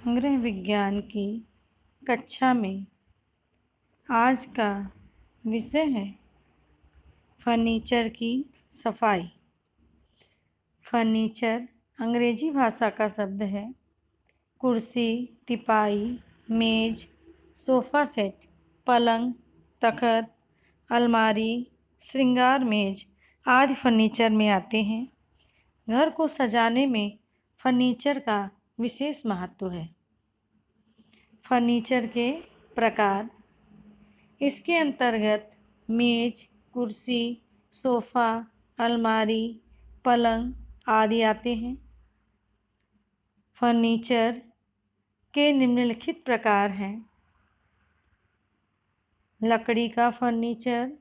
गृह विज्ञान की कक्षा में आज का विषय है फर्नीचर की सफाई। फर्नीचर अंग्रेजी भाषा का शब्द है। कुर्सी, तिपाई, मेज, सोफ़ा सेट, पलंग, तख़्त, अलमारी, श्रृंगार मेज आदि फर्नीचर में आते हैं। घर को सजाने में फर्नीचर का विशेष महत्व है। फर्नीचर के प्रकार, इसके अंतर्गत मेज, कुर्सी, सोफ़ा, अलमारी, पलंग आदि आते हैं। फर्नीचर के निम्नलिखित प्रकार हैं: लकड़ी का फर्नीचर,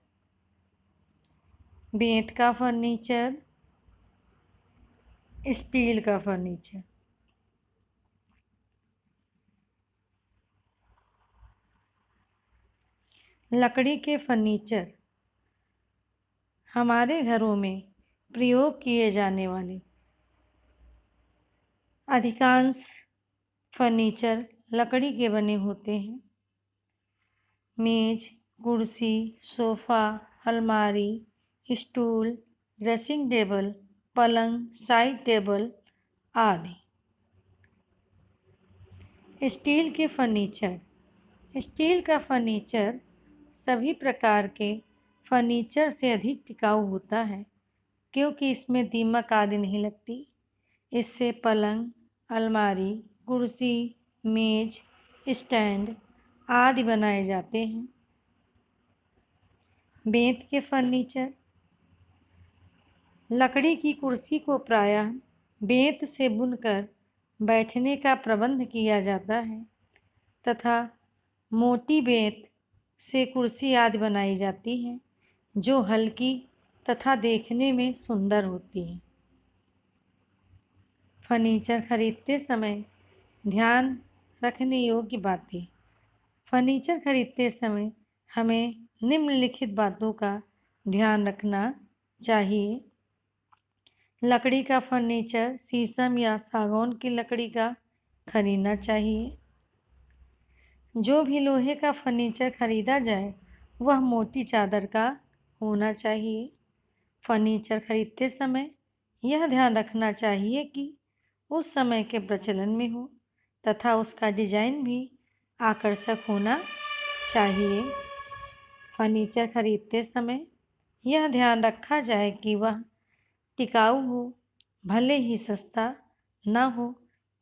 बेंत का फर्नीचर, स्टील का फर्नीचर। लकड़ी के फर्नीचर हमारे घरों में प्रयोग किए जाने वाले अधिकांश फर्नीचर लकड़ी के बने होते हैं। मेज, कुर्सी, सोफ़ा, अलमारी, स्टूल, ड्रेसिंग टेबल, पलंग, साइड टेबल आदि। स्टील के फर्नीचर, स्टील का फर्नीचर सभी प्रकार के फर्नीचर से अधिक टिकाऊ होता है क्योंकि इसमें दीमक आदि नहीं लगती। इससे पलंग, अलमारी, कुर्सी, मेज, स्टैंड आदि बनाए जाते हैं। बेंत के फर्नीचर, लकड़ी की कुर्सी को प्रायः बेंत से बुनकर बैठने का प्रबंध किया जाता है तथा मोटी बेंत से कुर्सी आदि बनाई जाती है जो हल्की तथा देखने में सुंदर होती है। फर्नीचर खरीदते समय ध्यान रखने योग्य बातें। फर्नीचर खरीदते समय हमें निम्नलिखित बातों का ध्यान रखना चाहिए। लकड़ी का फर्नीचर शीशम या सागौन की लकड़ी का खरीदना चाहिए। जो भी लोहे का फर्नीचर खरीदा जाए वह मोटी चादर का होना चाहिए। फर्नीचर खरीदते समय यह ध्यान रखना चाहिए कि उस समय के प्रचलन में हो तथा उसका डिजाइन भी आकर्षक होना चाहिए। फर्नीचर खरीदते समय यह ध्यान रखा जाए कि वह टिकाऊ हो, भले ही सस्ता ना हो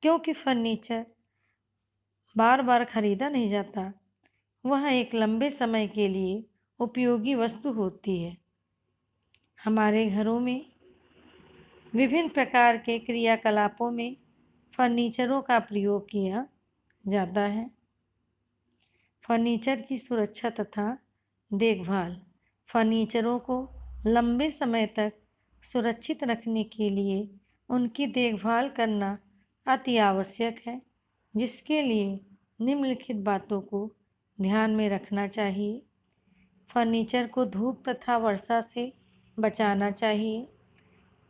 क्योंकि फर्नीचर बार बार खरीदा नहीं जाता। वह एक लंबे समय के लिए उपयोगी वस्तु होती है। हमारे घरों में विभिन्न प्रकार के क्रियाकलापों में फर्नीचरों का प्रयोग किया जाता है। फर्नीचर की सुरक्षा तथा देखभाल, फर्नीचरों को लंबे समय तक सुरक्षित रखने के लिए उनकी देखभाल करना अति आवश्यक है, जिसके लिए निम्नलिखित बातों को ध्यान में रखना चाहिए। फर्नीचर को धूप तथा वर्षा से बचाना चाहिए।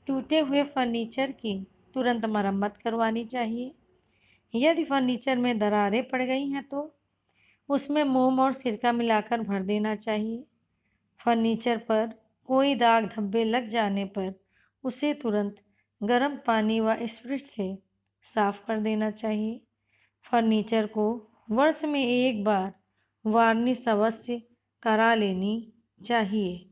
टूटे हुए फर्नीचर की तुरंत मरम्मत करवानी चाहिए। यदि फर्नीचर में दरारें पड़ गई हैं तो उसमें मोम और सिरका मिलाकर भर देना चाहिए। फर्नीचर पर कोई दाग धब्बे लग जाने पर उसे तुरंत गर्म पानी व स्पिरिट से साफ कर देना चाहिए। फर्नीचर को वर्ष में एक बार वार्निश अवश्य करा लेनी चाहिए।